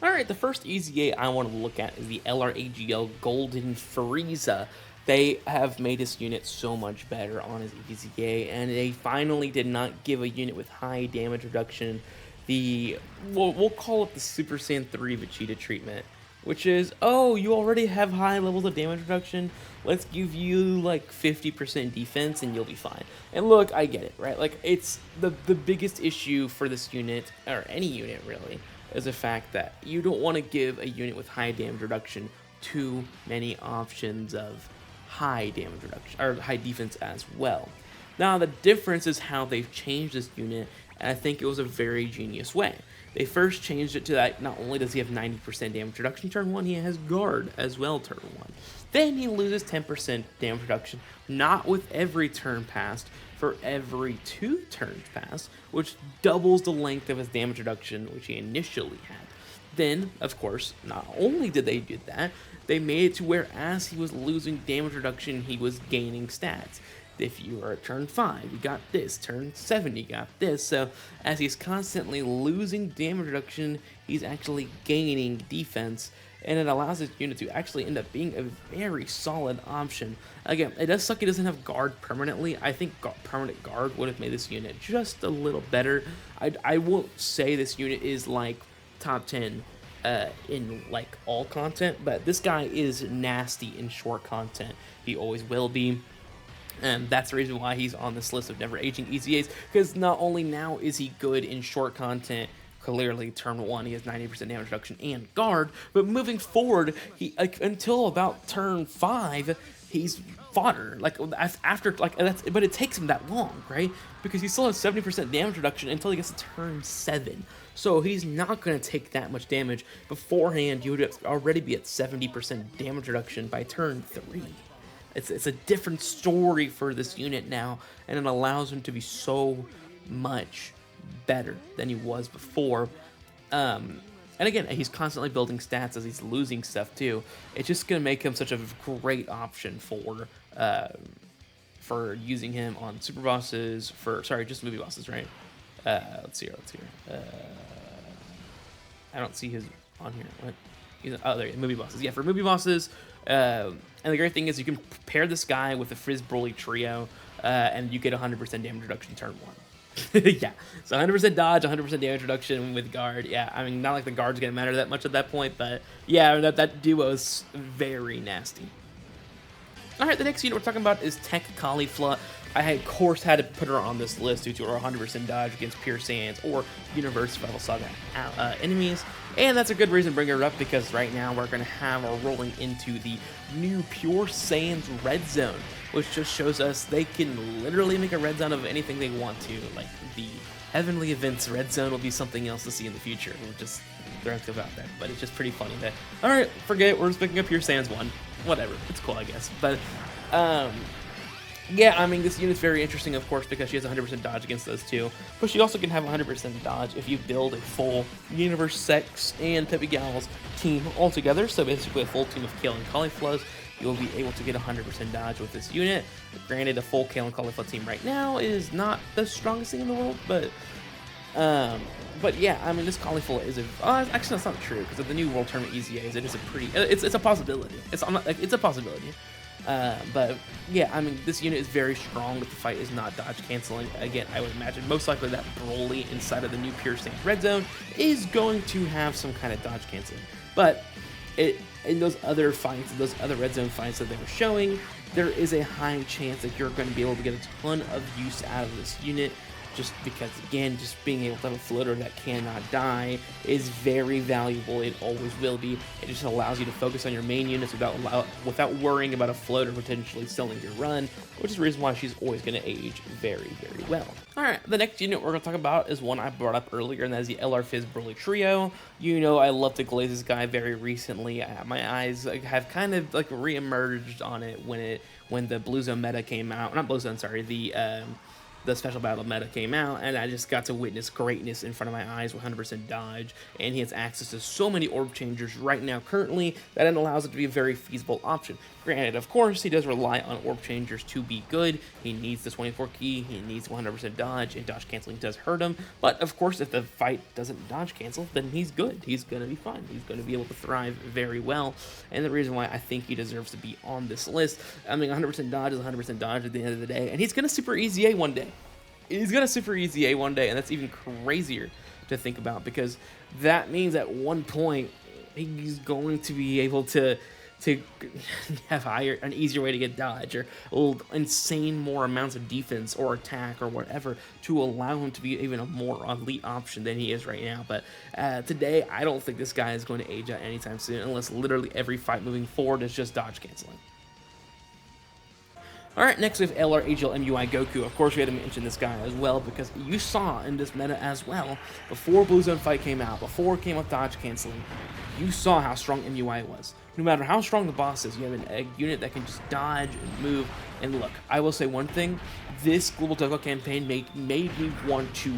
Alright, the first EZA I want to look at is the AGL Golden Frieza. They have made this unit so much better on his EZA, and they finally did not give a unit with high damage reduction we'll call it the Super Saiyan 3 Vegeta treatment, which is, oh, you already have high levels of damage reduction, let's give you like 50% defense and you'll be fine. And look, I get it, right? Like, it's the biggest issue for this unit, or any unit really, is the fact that you don't want to give a unit with high damage reduction too many options of high damage reduction, or high defense as well. Now, the difference is how they've changed this unit, and I think it was a very genius way. They first changed it to that not only does he have 90% damage reduction turn 1, he has guard as well turn 1. Then he loses 10% damage reduction, not with every turn passed, for every 2 turns passed, which doubles the length of his damage reduction, which he initially had. Then, of course, not only did they do that, they made it to where as he was losing damage reduction, he was gaining stats. If you are at turn 5, you got this. Turn 7, you got this. So, as he's constantly losing damage reduction, he's actually gaining defense, and it allows his unit to actually end up being a very solid option. Again, it does suck he doesn't have guard permanently. I think permanent guard would have made this unit just a little better. I won't say this unit is like top 10 in like all content, but this guy is nasty in short content. He always will be. And that's the reason why he's on this list of never aging EZAs, because not only now is he good in short content, clearly turn 1 he has 90% damage reduction and guard, but moving forward, he until about turn 5, he's fodder. Like after but it takes him that long, right? Because he still has 70% damage reduction until he gets to turn 7. So he's not going to take that much damage. Beforehand, you would already be at 70% damage reduction by turn 3. It's a different story for this unit now, and it allows him to be so much better than he was before. And again, he's constantly building stats as he's losing stuff too. It's just gonna make him such a great option for using him on super bosses. Just movie bosses, right? Let's see here. I don't see his on here. What? Oh, there. Movie bosses. Yeah, for movie bosses. And the great thing is you can pair this guy with the PHY Broly Trio, and you get 100% damage reduction turn 1. Yeah, so 100% dodge, 100% damage reduction with guard. Yeah, I mean, not like the guard's gonna matter that much at that point, but yeah, that duo is very nasty. Alright, the next unit we're talking about is TEQ Caulifla. I, of course, had to put her on this list due to her 100% dodge against Pure Saiyans or Universe Battle Saga enemies. And that's a good reason to bring her up, because right now we're going to have her rolling into the new Pure Saiyans Red Zone, which just shows us they can literally make a red zone of anything they want to. Like, the Heavenly Events Red Zone will be something else to see in the future. We'll just throw it out there, but it's just pretty funny that, alright, forget it, we're just picking up Pure Saiyans 1. Whatever, it's cool, I guess. But, yeah, I mean, this unit's very interesting, of course, because she has 100% dodge against those two. But she also can have 100% dodge if you build a full Universe Sex and Peppy Gal's team all together. So basically a full team of Kale and Cauliflas. You'll be able to get 100% dodge with this unit. Granted, a full Kale and Caulifla team right now is not the strongest thing in the world, but yeah, I mean, this Caulifla is actually, that's not true, because of the new World Tournament EZAs, it is a pretty, it's a possibility. It's a possibility. But yeah, I mean, this unit is very strong, but the fight is not dodge canceling. Again, I would imagine most likely that Broly inside of the new Pure Saiyans Red Zone is going to have some kind of dodge canceling. But in those other fights, those other Red Zone fights that they were showing, there is a high chance that you're going to be able to get a ton of use out of this unit. Just because, again, just being able to have a floater that cannot die is very valuable. It always will be. It just allows you to focus on your main units without worrying about a floater potentially selling your run, which is the reason why she's always going to age very, very well. Alright, the next unit we're going to talk about is one I brought up earlier, and that is the PHY Broly Trio. You know, I love to glaze this guy very recently. My eyes have kind of like re-emerged on it when the Blue Zone meta came out. Not Blue Zone, sorry, the the special battle meta came out, and I just got to witness greatness in front of my eyes with 100% dodge, and he has access to so many orb changers right now currently that it allows it to be a very feasible option. Granted, of course, he does rely on orb changers to be good. He needs the 24 key, he needs 100% dodge, and dodge canceling does hurt him, but of course, if the fight doesn't dodge cancel, then he's good. He's going to be fine. He's going to be able to thrive very well, and the reason why I think he deserves to be on this list, I mean, 100% dodge is 100% dodge at the end of the day, and he's going to super EZA one day. He's going to super EZA one day, and that's even crazier to think about, because that means at one point, he's going to be able to have an easier way to get dodge, or insane more amounts of defense or attack or whatever to allow him to be even a more elite option than he is right now. But today, I don't think this guy is going to age out anytime soon, unless literally every fight moving forward is just dodge canceling. Alright, next we have AGL MUI Goku. Of course, we had to mention this guy as well, because you saw in this meta as well, before Blue Zone Fight came out, before it came with dodge canceling, you saw how strong MUI was. No matter how strong the boss is, you have a unit that can just dodge and move. And look, I will say one thing, this Global Dokkan campaign made me want to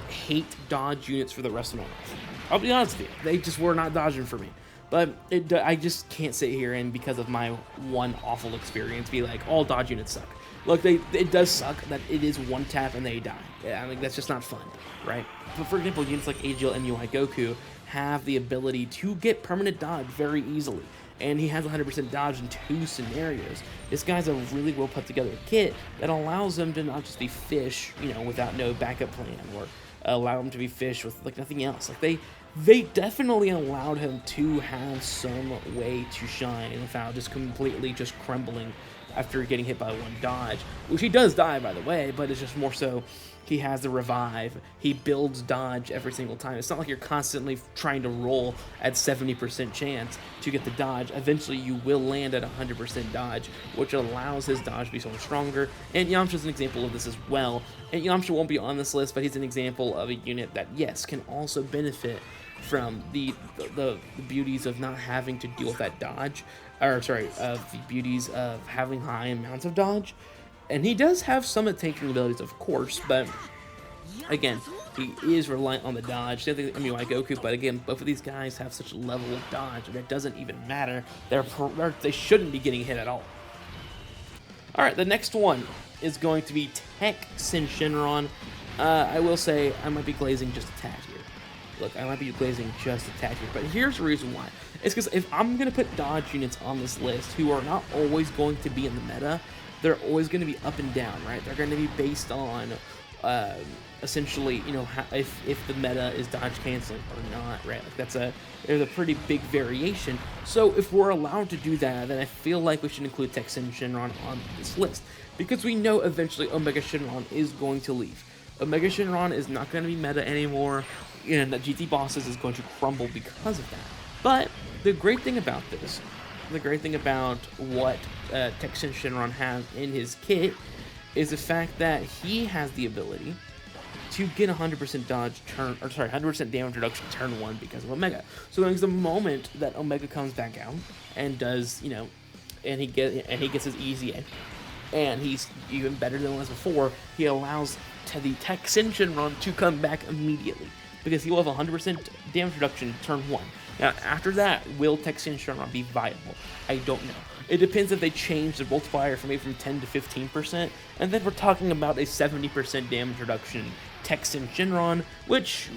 hate dodge units for the rest of my life. I'll be honest with you, they just were not dodging for me. But I just can't sit here and, because of my one awful experience, be like, all dodge units suck. Look, it does suck that it is one tap and they die. Yeah, I mean, that's just not fun, right? But for example, units like AGL MUI Goku have the ability to get permanent dodge very easily. And he has 100% dodge in 2 scenarios. This guy's a really well put together kit that allows him to not just be fish, you know, without no backup plan, or allow him to be fish with like nothing else. Like they definitely allowed him to have some way to shine without just completely just crumbling after getting hit by one dodge, which he does die, by the way, but it's just more so he has the revive, he builds dodge every single time. It's not like you're constantly trying to roll at 70% chance to get the dodge. Eventually you will land at 100% dodge, which allows his dodge to be so much stronger, and Yamcha's an example of this as well. And Yamcha won't be on this list, but he's an example of a unit that, yes, can also benefit from the beauties of not having to deal with that dodge, or sorry, of the beauties of having high amounts of dodge. And he does have some tanking abilities, of course, but again, he is reliant on the dodge. Same thing with MUI Goku, but again, both of these guys have such a level of dodge that it doesn't even matter. They shouldn't be getting hit at all. Alright, the next one is going to be TEQ Syn Shenron. I will say I might be glazing just a tad here. Look, I might be glazing just a tad here, but here's the reason why. It's because if I'm going to put dodge units on this list who are not always going to be in the meta, they're always going to be up and down, right? They're going to be based on, essentially, you know, if the meta is dodge canceling or not, right? Like there's a pretty big variation. So if we're allowed to do that, then I feel like we should include TEQ Syn Shenron on this list, because we know eventually Omega Shenron is going to leave. Omega Shenron is not going to be meta anymore, and the GT bosses is going to crumble because of that. But the great thing about this, the great thing about what TEQ Syn Shenron has in his kit is the fact that he has the ability to get 100% dodge turn, or sorry, 100% damage reduction turn 1 because of Omega. So there's the moment that Omega comes back out and does, you know, and he gets his EZA, and he's even better than he was before, he allows the TEQ Syn Shenron to come back immediately, because he will have 100% damage reduction turn 1. Now, after that, will TEQ Syn Shenron be viable? I don't know. It depends if they change the multiplier from 10 to 15%, and then we're talking about a 70% damage reduction TEQ Syn Shenron, which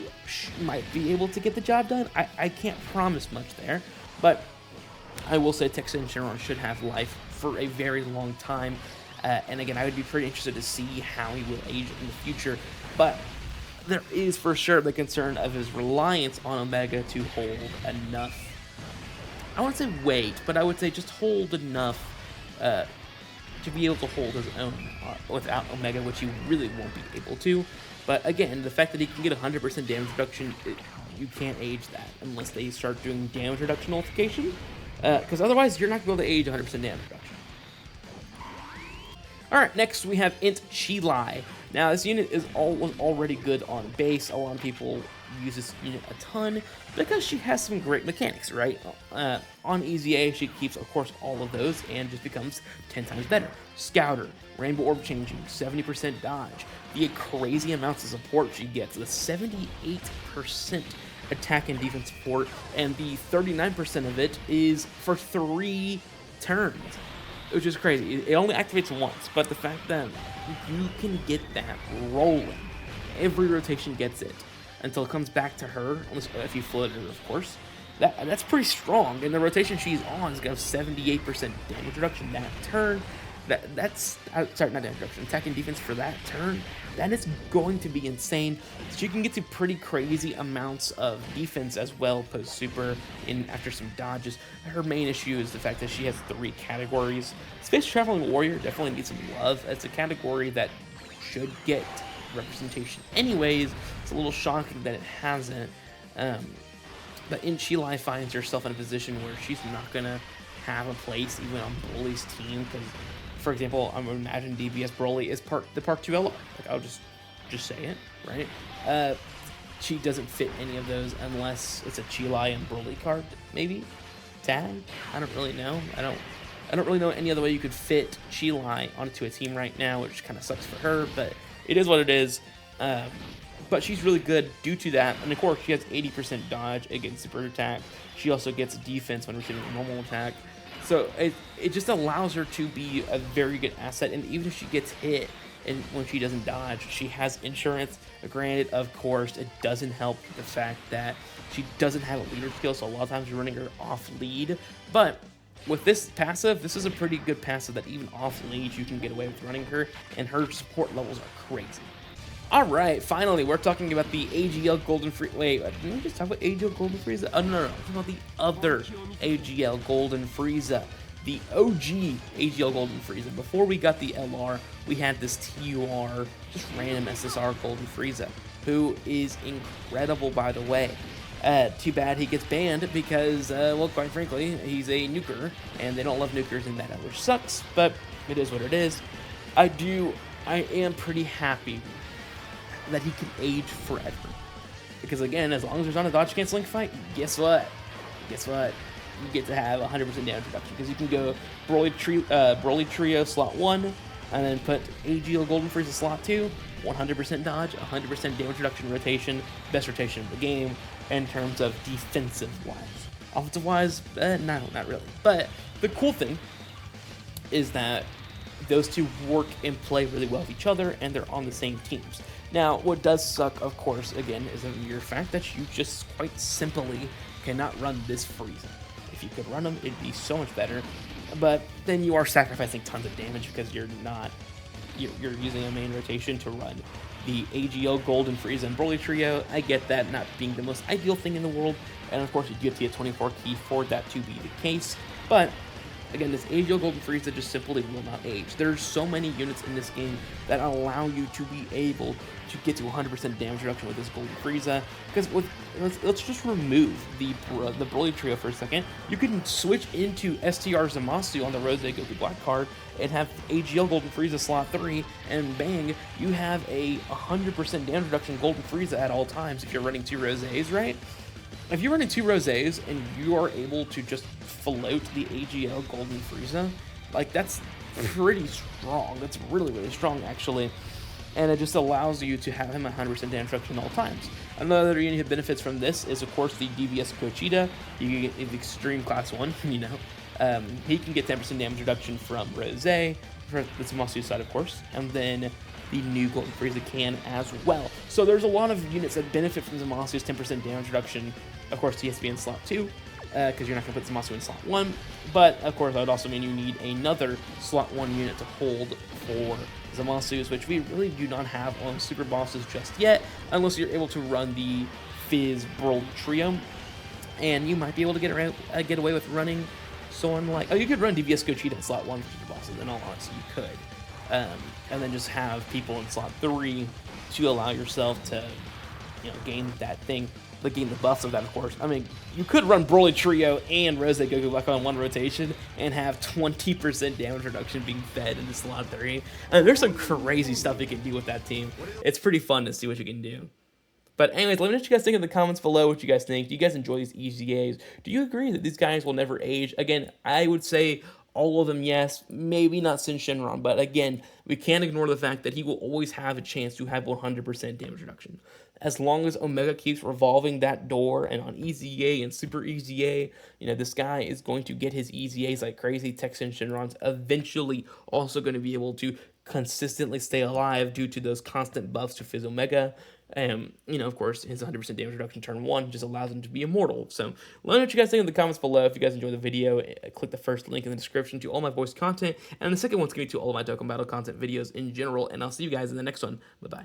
might be able to get the job done. I can't promise much there, but I will say TEQ Syn Shenron should have life for a very long time. And again, I would be pretty interested to see how he will age in the future, but there is for sure the concern of his reliance on Omega to hold enough, I wouldn't say weight, but I would say just hold enough to be able to hold his own without Omega, which he really won't be able to. But again, the fact that he can get 100% damage reduction, you can't age that unless they start doing damage reduction nullification, because otherwise you're not going to be able to age 100% damage reduction. Alright, next we have INT Cheelai. Now, this unit was already good on base. A lot of people use this unit a ton because she has some great mechanics, right? On EZA, she keeps, of course, all of those and just becomes 10 times better. Scouter, Rainbow Orb changing, 70% dodge, the crazy amounts of support she gets, the 78% attack and defense support, and the 39% of it is for 3 turns, which is crazy. It only activates once, but the fact that you can get that rolling, every rotation gets it, until it comes back to her, if you float her, of course. That's pretty strong, and the rotation she's on is going to have 78% damage reduction that turn. That's sorry, not damage reduction, attack and defense for that turn. That is going to be insane. She can get to pretty crazy amounts of defense as well post super after some dodges. Her main issue is the fact that she has 3 categories. Space Traveling Warrior definitely needs some love. It's a category that should get representation anyways. It's a little shocking that it hasn't. But INT Cheelai finds herself in a position where she's not going to have a place even on Broly's team, because, for example, I'm going to imagine DBS Broly is the Part 2 LR. Like, I'll just say it, right? She doesn't fit any of those unless it's a Cheelai and Broly card, maybe? Tag? I don't really know. I don't really know any other way you could fit Cheelai onto a team right now, which kind of sucks for her, but it is what it is. But she's really good due to that, and of course she has 80% dodge against super attack. She also gets defense when receiving a normal attack, so it just allows her to be a very good asset. And even if she gets hit and when she doesn't dodge, she has insurance. Granted, of course, it doesn't help the fact that she doesn't have a leader skill, so a lot of times you're running her off lead. But with this passive, this is a pretty good passive that even off lead you can get away with running her, and her support levels are crazy. Alright, finally, we're talking about the AGL Golden Frieza. Wait, didn't we just talk about AGL Golden Frieza? Oh, no. We're talking about the other AGL Golden Frieza. The OG AGL Golden Frieza. Before we got the LR, we had this TUR, just random SSR Golden Frieza, who is incredible, by the way. Too bad he gets banned because, well, quite frankly, he's a nuker, and they don't love nukers in that, which sucks, but it is what it is. I am pretty happy that he can age forever, because again, as long as there's not a dodge canceling fight, guess what you get to have 100% damage reduction, because you can go Broly Trio slot 1 and then put AGL Golden Frieza slot 2, 100% dodge, 100% damage reduction rotation, best rotation of the game in terms of defensive wise. Offensive wise, no, not really. But the cool thing is that those two work and play really well with each other, and they're on the same teams. Now, what does suck, of course, again, is the mere fact that you just quite simply cannot run this Frieza. If you could run them, it'd be so much better, but then you are sacrificing tons of damage because you're using a main rotation to run the AGL Golden Frieza and Broly Trio. I get that not being the most ideal thing in the world, and of course you do have to get 24 key for that to be the case, but again, this AGL Golden Frieza just simply will not age. There's so many units in this game that allow you to be able to get to 100% damage reduction with this Golden Frieza. Because let's just remove the Broly Trio for a second. You can switch into STR Zamasu on the Rose Goku Black card and have AGL Golden Frieza slot 3, and bang, you have a 100% damage reduction Golden Frieza at all times if you're running 2 Roses, right? If you're running 2 Roses and you are able to just float the AGL Golden Frieza, like, that's pretty strong. That's really, really strong, actually. And it just allows you to have him 100% damage reduction at all times. Another unit who benefits from this is, of course, the DBS Dokkan. You can get the Extreme Class 1, you know. He can get 10% damage reduction from Rose, for the Zamasu side, of course. And then the new Golden Frieza can as well. So there's a lot of units that benefit from Zamasu's 10% damage reduction. Of course, he has to be in slot 2, because you're not going to put Zamasu in slot 1. But, of course, that would also mean you need another slot 1 unit to hold for Zamasu's, which we really do not have on Super Bosses just yet, unless you're able to run the Fizz Broly Trio. And you might be able to get away with running someone like... Oh, you could run DBS Dokkan in slot 1 for Super Bosses, in all honesty, you could. And then just have people in slot 3 to allow yourself to, you know, gain that thing, gain the buffs of that, of course. I mean, you could run Broly Trio and Rose Goku Black on 1 rotation and have 20% damage reduction being fed into slot 3. And there's some crazy stuff you can do with that team. It's pretty fun to see what you can do. But anyways, let me know what you guys think in the comments below. What you guys think? Do you guys enjoy these EZAs? Do you agree that these guys will never age? Again, I would say all of them, yes. Maybe not Syn Shenron, but again, we can't ignore the fact that he will always have a chance to have 100% damage reduction. As long as Omega keeps revolving that door, and on EZA and Super EZA, this guy is going to get his EZAs like crazy. TEQ Syn Shenron's eventually also going to be able to consistently stay alive due to those constant buffs to Fizz Omega. Of course, his 100% damage reduction turn 1 just allows him to be immortal. So let me know what you guys think in the comments below. If you guys enjoyed the video, click the first link in the description to all my voice content, and the second one's going to be to all of my Dokkan Battle content videos in general, and I'll see you guys in the next one. Bye-bye.